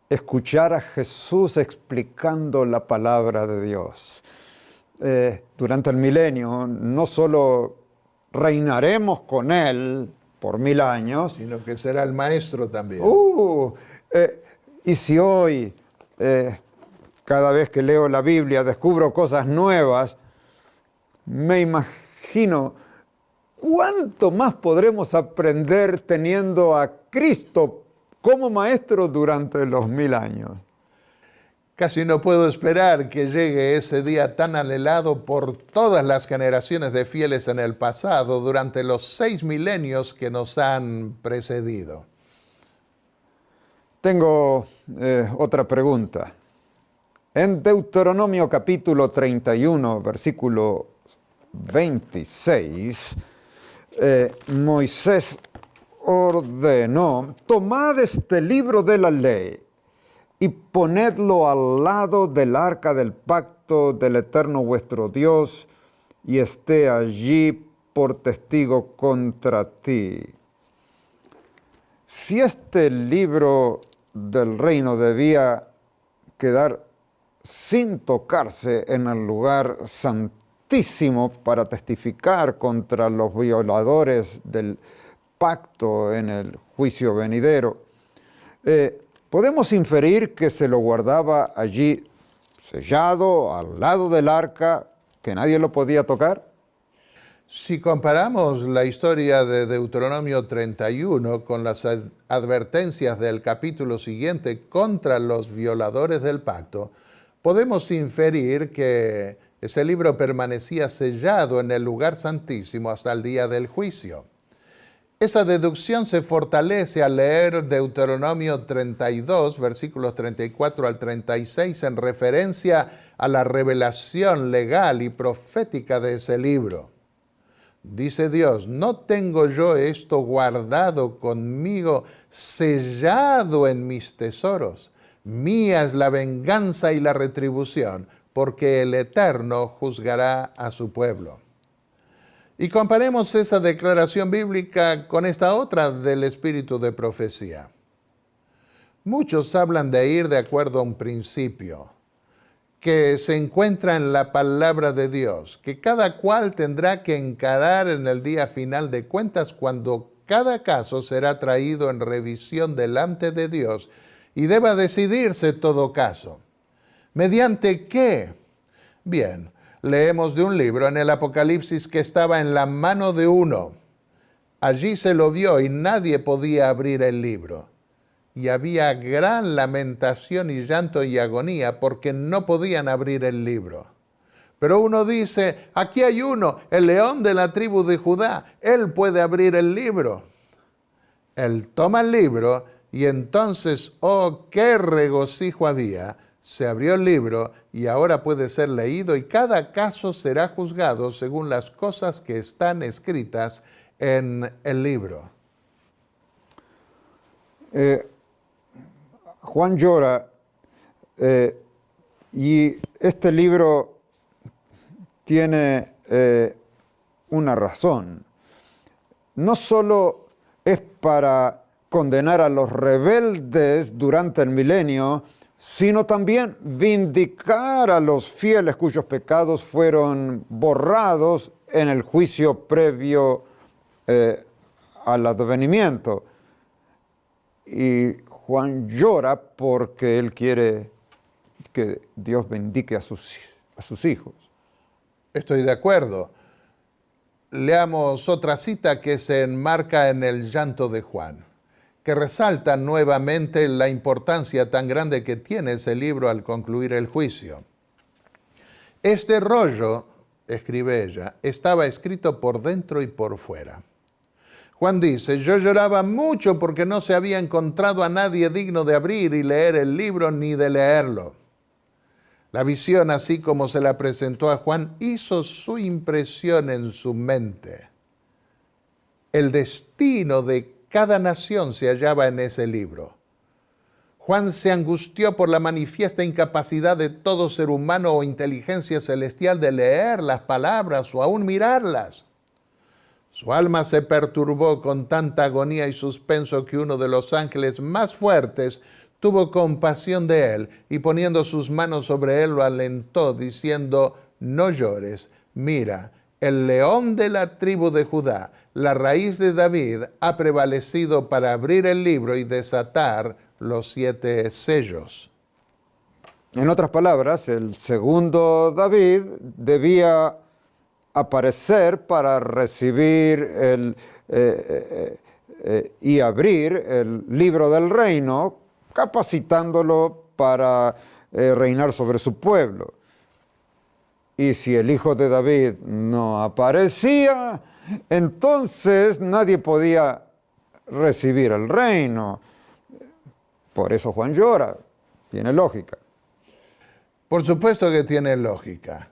escuchar a Jesús explicando la palabra de Dios. Durante el milenio no solo reinaremos con Él por 1000 años, Sino que será el Maestro también. Y si hoy, cada vez que leo la Biblia, descubro cosas nuevas, me imagino cuánto más podremos aprender teniendo a Cristo como Maestro durante los 1000 años. Casi no puedo esperar que llegue ese día tan anhelado por todas las generaciones de fieles en el pasado durante los 6 milenios que nos han precedido. Tengo otra pregunta. En Deuteronomio capítulo 31, versículo 26, Moisés ordenó: tomad este libro de la ley y ponedlo al lado del arca del pacto del Eterno vuestro Dios, y esté allí por testigo contra ti. Si este libro del reino debía quedar sin tocarse en el lugar santísimo para testificar contra los violadores del pacto en el juicio venidero, podemos inferir que se lo guardaba allí sellado al lado del arca, que nadie lo podía tocar. Si comparamos la historia de Deuteronomio 31 con las advertencias del capítulo siguiente contra los violadores del pacto, podemos inferir que ese libro permanecía sellado en el lugar santísimo hasta el día del juicio. Esa deducción se fortalece al leer Deuteronomio 32, versículos 34 al 36, en referencia a la revelación legal y profética de ese libro. Dice Dios: ¿no tengo yo esto guardado conmigo, sellado en mis tesoros? Mía es la venganza y la retribución, porque el Eterno juzgará a su pueblo. Y comparemos esa declaración bíblica con esta otra del espíritu de profecía. Muchos hablan de ir de acuerdo a un principio que se encuentra en la palabra de Dios, que cada cual tendrá que encarar en el día final de cuentas, cuando cada caso será traído en revisión delante de Dios y deba decidirse todo caso. ¿Mediante qué? Bien, leemos de un libro en el Apocalipsis que estaba en la mano de uno. Allí se lo vio y nadie podía abrir el libro. Y había gran lamentación y llanto y agonía porque no podían abrir el libro. Pero uno dice: aquí hay uno, el león de la tribu de Judá, él puede abrir el libro. Él toma el libro y entonces, oh, qué regocijo había. Se abrió el libro y ahora puede ser leído y cada caso será juzgado según las cosas que están escritas en el libro. Juan llora, y este libro tiene una razón. No solo es para condenar a los rebeldes durante el milenio, sino también vindicar a los fieles cuyos pecados fueron borrados en el juicio previo al advenimiento. Y Juan llora porque él quiere que Dios bendique a sus hijos. Estoy de acuerdo. Leamos otra cita que se enmarca en el llanto de Juan, que resalta nuevamente la importancia tan grande que tiene ese libro al concluir el juicio. Este rollo, escribe ella, estaba escrito por dentro y por fuera. Juan dice, yo lloraba mucho porque no se había encontrado a nadie digno de abrir y leer el libro ni de leerlo. La visión, así como se la presentó a Juan, hizo su impresión en su mente. El destino de cada nación se hallaba en ese libro. Juan se angustió por la manifiesta incapacidad de todo ser humano o inteligencia celestial de leer las palabras o aún mirarlas. Su alma se perturbó con tanta agonía y suspenso que uno de los ángeles más fuertes tuvo compasión de él y poniendo sus manos sobre él lo alentó diciendo, no llores, mira, el león de la tribu de Judá, la raíz de David, ha prevalecido para abrir el libro y desatar los 7 sellos. En otras palabras, el segundo David debía aparecer para recibir y abrir el libro del reino, capacitándolo para reinar sobre su pueblo. Y si el hijo de David no aparecía, entonces nadie podía recibir el reino. Por eso Juan llora. Tiene lógica. Por supuesto que tiene lógica.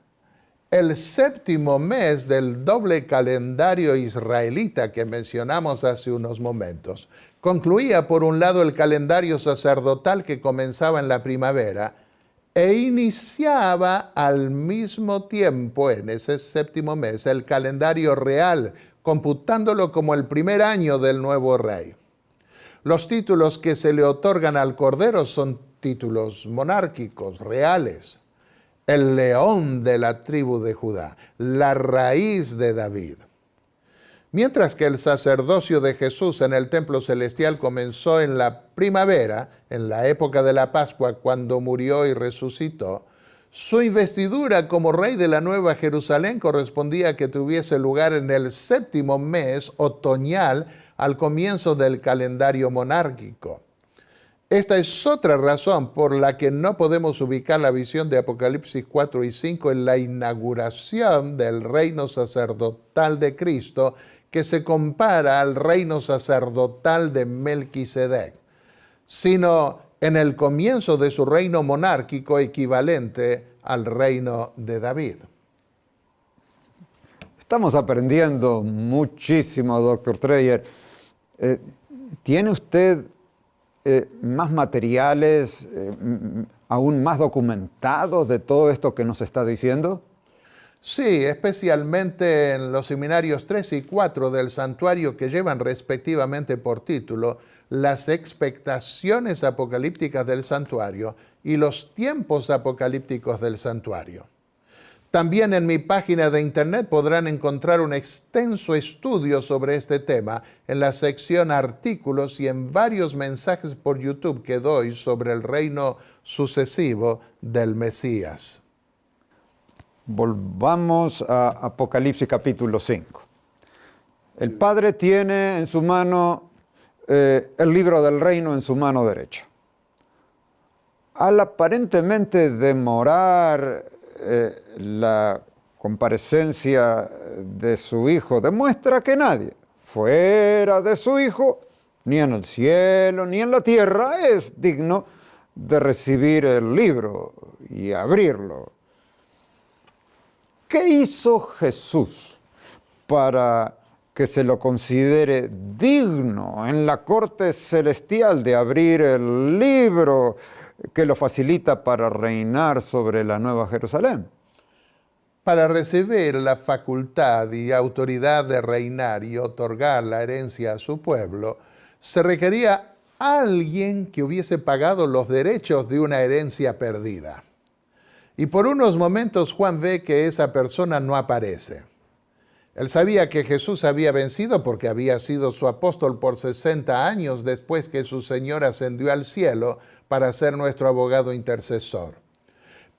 El séptimo mes del doble calendario israelita que mencionamos hace unos momentos concluía por un lado el calendario sacerdotal que comenzaba en la primavera e iniciaba al mismo tiempo en ese séptimo mes el calendario real, computándolo como el primer año del nuevo rey. Los títulos que se le otorgan al Cordero son títulos monárquicos, reales. El león de la tribu de Judá, la raíz de David. Mientras que el sacerdocio de Jesús en el templo celestial comenzó en la primavera, en la época de la Pascua, cuando murió y resucitó, su investidura como rey de la Nueva Jerusalén correspondía a que tuviese lugar en el séptimo mes otoñal al comienzo del calendario monárquico. Esta es otra razón por la que no podemos ubicar la visión de Apocalipsis 4 y 5 en la inauguración del reino sacerdotal de Cristo, que se compara al reino sacerdotal de Melquisedec, sino en el comienzo de su reino monárquico equivalente al reino de David. Estamos aprendiendo muchísimo, doctor Treyer. ¿Tiene usted más materiales, aún más documentados de todo esto que nos está diciendo? Sí, especialmente en los seminarios 3 y 4 del santuario que llevan respectivamente por título Las expectaciones apocalípticas del santuario y los tiempos apocalípticos del santuario. También en mi página de internet podrán encontrar un extenso estudio sobre este tema en la sección artículos y en varios mensajes por YouTube que doy sobre el reino sucesivo del Mesías. Volvamos a Apocalipsis capítulo 5. El Padre tiene en su mano el libro del reino en su mano derecha. Al aparentemente demorar la comparecencia de su Hijo, demuestra que nadie, fuera de su Hijo, ni en el cielo ni en la tierra, es digno de recibir el libro y abrirlo. ¿Qué hizo Jesús para que se lo considere digno en la corte celestial de abrir el libro que lo facilita para reinar sobre la Nueva Jerusalén? Para recibir la facultad y autoridad de reinar y otorgar la herencia a su pueblo, se requería alguien que hubiese pagado los derechos de una herencia perdida. Y por unos momentos Juan ve que esa persona no aparece. Él sabía que Jesús había vencido porque había sido su apóstol por 60 años después que su Señor ascendió al cielo para ser nuestro abogado intercesor.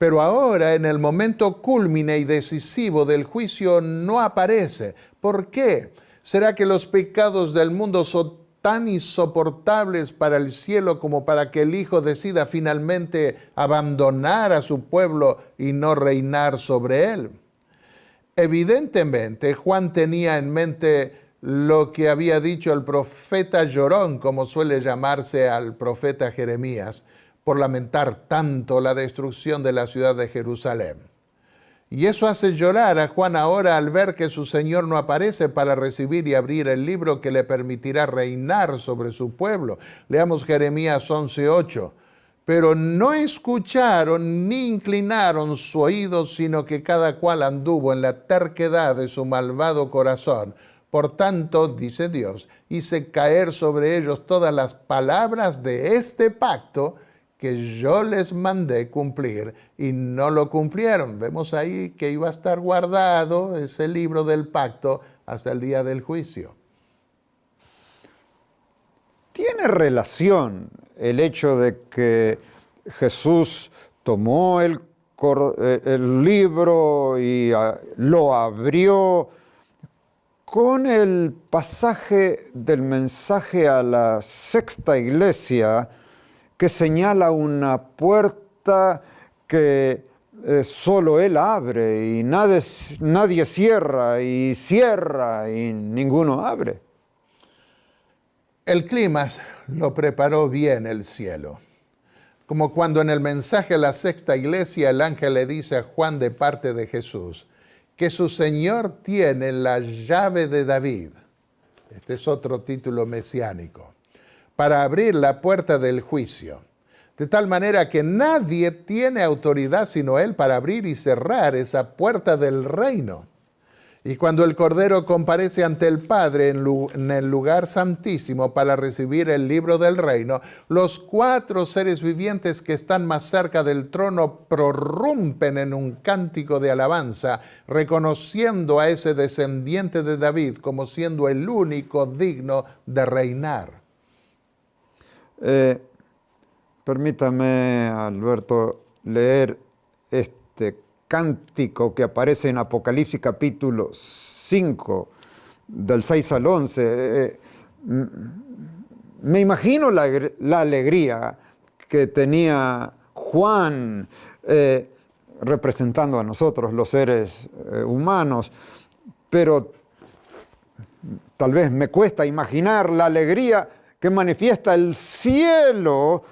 Pero ahora, en el momento cúlmine y decisivo del juicio, no aparece. ¿Por qué? ¿Será que los pecados del mundo son tan insoportables para el cielo como para que el Hijo decida finalmente abandonar a su pueblo y no reinar sobre él? Evidentemente, Juan tenía en mente lo que había dicho el profeta llorón, como suele llamarse al profeta Jeremías, por lamentar tanto la destrucción de la ciudad de Jerusalén. Y eso hace llorar a Juan ahora al ver que su Señor no aparece para recibir y abrir el libro que le permitirá reinar sobre su pueblo. Leamos Jeremías 11:8. Pero no escucharon ni inclinaron su oído, sino que cada cual anduvo en la terquedad de su malvado corazón. Por tanto, dice Dios, hice caer sobre ellos todas las palabras de este pacto que yo les mandé cumplir, y no lo cumplieron. Vemos ahí que iba a estar guardado ese libro del pacto hasta el día del juicio. ¿Tiene relación el hecho de que Jesús tomó el libro y lo abrió con el pasaje del mensaje a la sexta iglesia, que señala una puerta que solo Él abre y nadie cierra y ninguno abre? El clima lo preparó bien el cielo. Como cuando en el mensaje a la sexta iglesia el ángel le dice a Juan de parte de Jesús que su Señor tiene la llave de David. Este es otro título mesiánico. Para abrir la puerta del juicio, de tal manera que nadie tiene autoridad sino Él para abrir y cerrar esa puerta del reino. Y cuando el Cordero comparece ante el Padre en el lugar santísimo para recibir el libro del reino, los 4 seres vivientes que están más cerca del trono prorrumpen en un cántico de alabanza, reconociendo a ese descendiente de David como siendo el único digno de reinar. Permítame, Alberto, leer este cántico que aparece en Apocalipsis capítulo 5, del 6 al 11. Me imagino la alegría que tenía Juan representando a nosotros, los seres humanos, pero tal vez me cuesta imaginar la alegría que manifiesta el cielo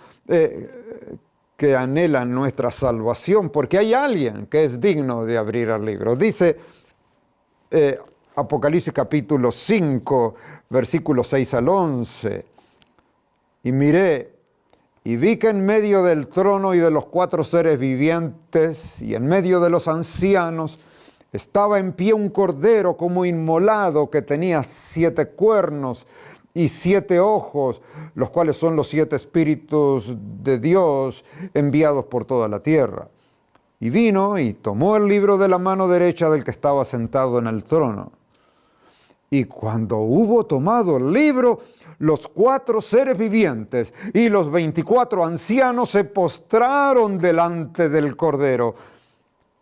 que anhela nuestra salvación, porque hay alguien que es digno de abrir el libro. Dice Apocalipsis capítulo 5, versículos 6 al 11. Y miré, y vi que en medio del trono y de los 4 seres vivientes, y en medio de los ancianos, estaba en pie un cordero como inmolado que tenía 7 cuernos y 7 ojos, los cuales son los 7 espíritus de Dios enviados por toda la tierra. Y vino y tomó el libro de la mano derecha del que estaba sentado en el trono. Y cuando hubo tomado el libro, los 4 seres vivientes y los 24 ancianos se postraron delante del Cordero.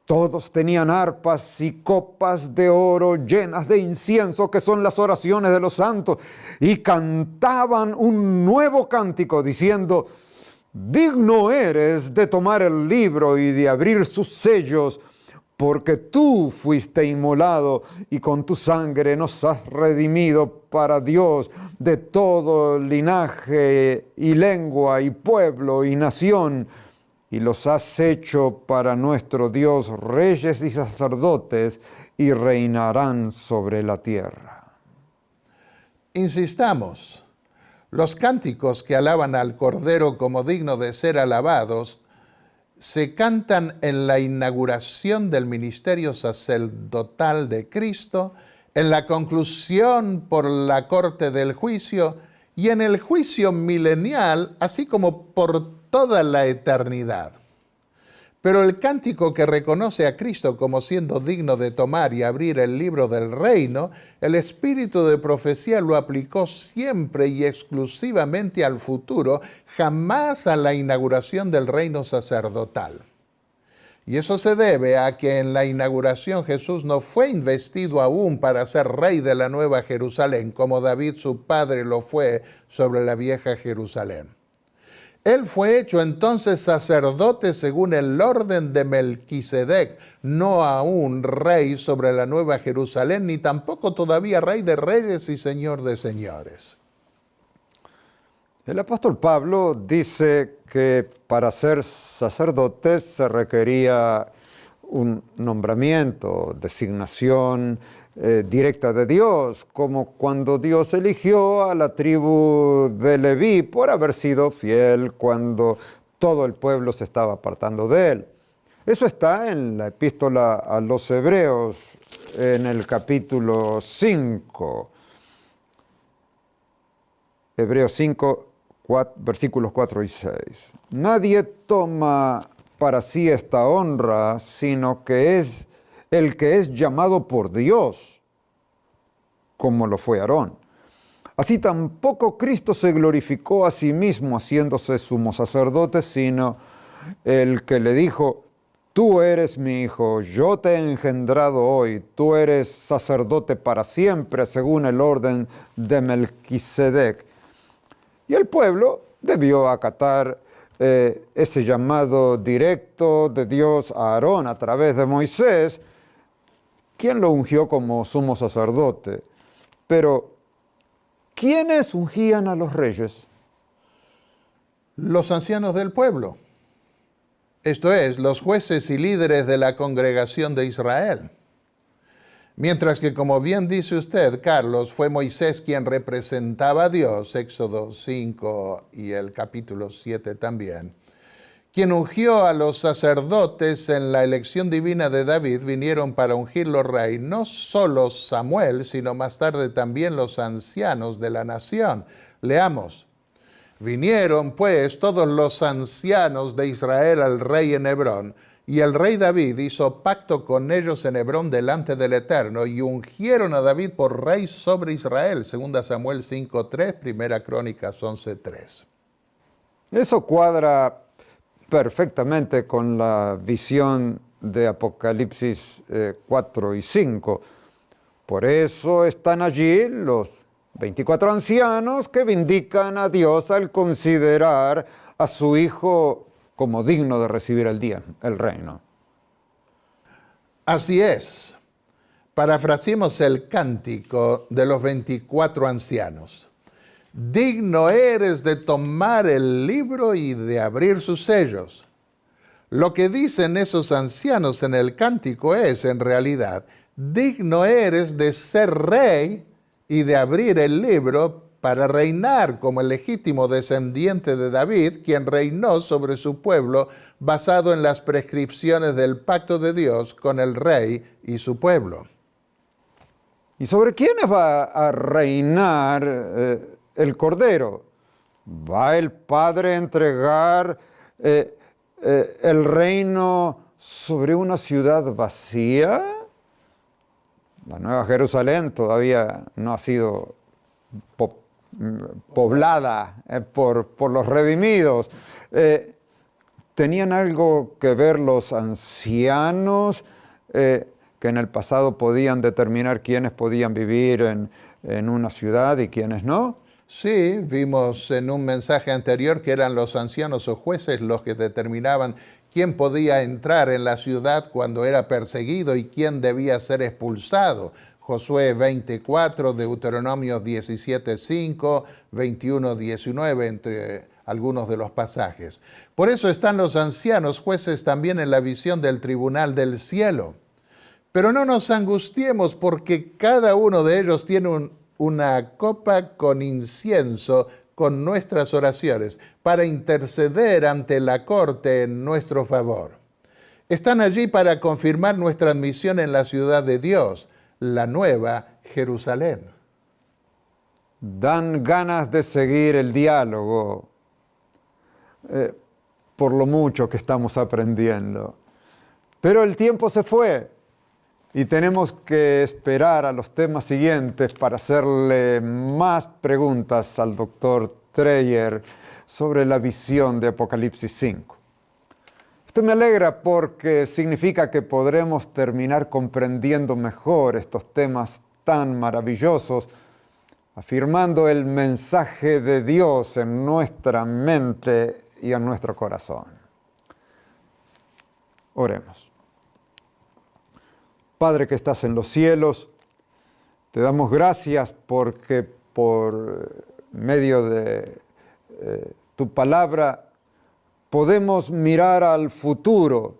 Todos tenían arpas y copas de oro llenas de incienso, que son las oraciones de los santos, y cantaban un nuevo cántico diciendo: digno eres de tomar el libro y de abrir sus sellos, porque tú fuiste inmolado y con tu sangre nos has redimido para Dios de todo linaje y lengua y pueblo y nación, y los has hecho para nuestro Dios reyes y sacerdotes, y reinarán sobre la tierra. Insistamos, los cánticos que alaban al Cordero como digno de ser alabados se cantan en la inauguración del ministerio sacerdotal de Cristo, en la conclusión por la corte del juicio y en el juicio milenial, así como por toda la eternidad. Pero el cántico que reconoce a Cristo como siendo digno de tomar y abrir el libro del reino, el espíritu de profecía lo aplicó siempre y exclusivamente al futuro, jamás a la inauguración del reino sacerdotal. Y eso se debe a que en la inauguración Jesús no fue investido aún para ser rey de la Nueva Jerusalén, como David su padre lo fue sobre la vieja Jerusalén. Él fue hecho entonces sacerdote según el orden de Melquisedec, no aún rey sobre la Nueva Jerusalén, ni tampoco todavía rey de reyes y señor de señores. El apóstol Pablo dice que para ser sacerdote se requería un nombramiento, designación directa de Dios, como cuando Dios eligió a la tribu de Leví por haber sido fiel cuando todo el pueblo se estaba apartando de él. Eso está en la epístola a los Hebreos, en el capítulo 5. Hebreos 5, versículos 4 y 6. Nadie toma para sí esta honra, sino que es el que es llamado por Dios, como lo fue Aarón. Así tampoco Cristo se glorificó a sí mismo haciéndose sumo sacerdote, sino el que le dijo: tú eres mi hijo, yo te he engendrado hoy, tú eres sacerdote para siempre, según el orden de Melquisedec. Y el pueblo debió acatar ese llamado directo de Dios a Aarón a través de Moisés, quien lo ungió como sumo sacerdote. Pero, ¿quiénes ungían a los reyes? Los ancianos del pueblo, esto es, los jueces y líderes de la congregación de Israel. Mientras que, como bien dice usted, Carlos, fue Moisés quien representaba a Dios, Éxodo 5 y el capítulo 7 también. Quien ungió a los sacerdotes en la elección divina de David, vinieron para ungirlo rey, no solo Samuel, sino más tarde también los ancianos de la nación. Leamos. Vinieron pues todos los ancianos de Israel al rey en Hebrón, y el rey David hizo pacto con ellos en Hebrón delante del Eterno, y ungieron a David por rey sobre Israel, 2 Samuel 5:3, 1 Crónicas 11:3. Eso cuadra perfectamente con la visión de Apocalipsis 4 y 5. Por eso están allí los 24 ancianos que vindican a Dios al considerar a su hijo como digno de recibir el reino. Así es. Parafraseemos el cántico de los 24 ancianos. Digno eres de tomar el libro y de abrir sus sellos. Lo que dicen esos ancianos en el cántico es, en realidad, digno eres de ser rey y de abrir el libro para reinar como el legítimo descendiente de David, quien reinó sobre su pueblo basado en las prescripciones del pacto de Dios con el rey y su pueblo. ¿Y sobre quiénes va a reinar el Cordero? ¿Va el Padre a entregar el reino sobre una ciudad vacía? La Nueva Jerusalén todavía no ha sido poblada por los redimidos. ¿Tenían algo que ver los ancianos que en el pasado podían determinar quiénes podían vivir en una ciudad y quiénes no? Sí, vimos en un mensaje anterior que eran los ancianos o jueces los que determinaban quién podía entrar en la ciudad cuando era perseguido y quién debía ser expulsado. Josué 24, Deuteronomio 17:5, 21:19, entre algunos de los pasajes. Por eso están los ancianos jueces también en la visión del tribunal del cielo. Pero no nos angustiemos porque cada uno de ellos tiene una copa con incienso con nuestras oraciones para interceder ante la corte en nuestro favor. Están allí para confirmar nuestra admisión en la ciudad de Dios, la Nueva Jerusalén. Dan ganas de seguir el diálogo por lo mucho que estamos aprendiendo. Pero el tiempo se fue y tenemos que esperar a los temas siguientes para hacerle más preguntas al doctor Dreyer sobre la visión de Apocalipsis 5. Esto me alegra porque significa que podremos terminar comprendiendo mejor estos temas tan maravillosos, afirmando el mensaje de Dios en nuestra mente y en nuestro corazón. Oremos. Padre que estás en los cielos, te damos gracias porque por medio de tu palabra podemos mirar al futuro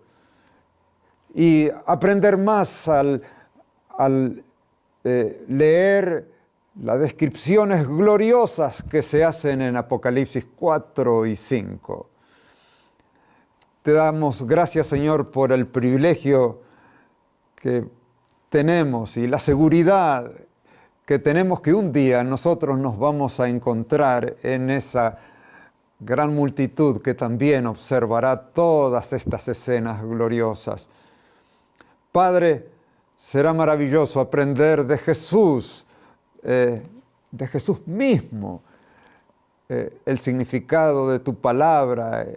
y aprender más al leer las descripciones gloriosas que se hacen en Apocalipsis 4 y 5. Te damos gracias, Señor, por el privilegio que tenemos y la seguridad que tenemos que un día nosotros nos vamos a encontrar en esa gran multitud que también observará todas estas escenas gloriosas. Padre, será maravilloso aprender de Jesús mismo, el significado de tu palabra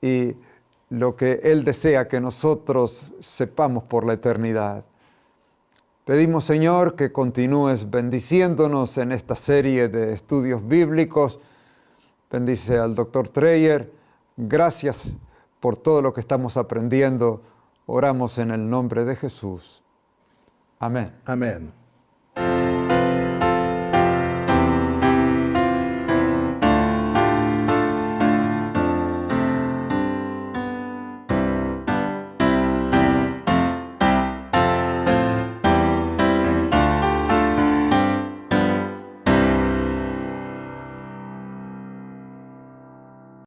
y lo que Él desea que nosotros sepamos por la eternidad. Pedimos, Señor, que continúes bendiciéndonos en esta serie de estudios bíblicos. Bendice al Dr. Treyer. Gracias por todo lo que estamos aprendiendo. Oramos en el nombre de Jesús. Amén. Amén.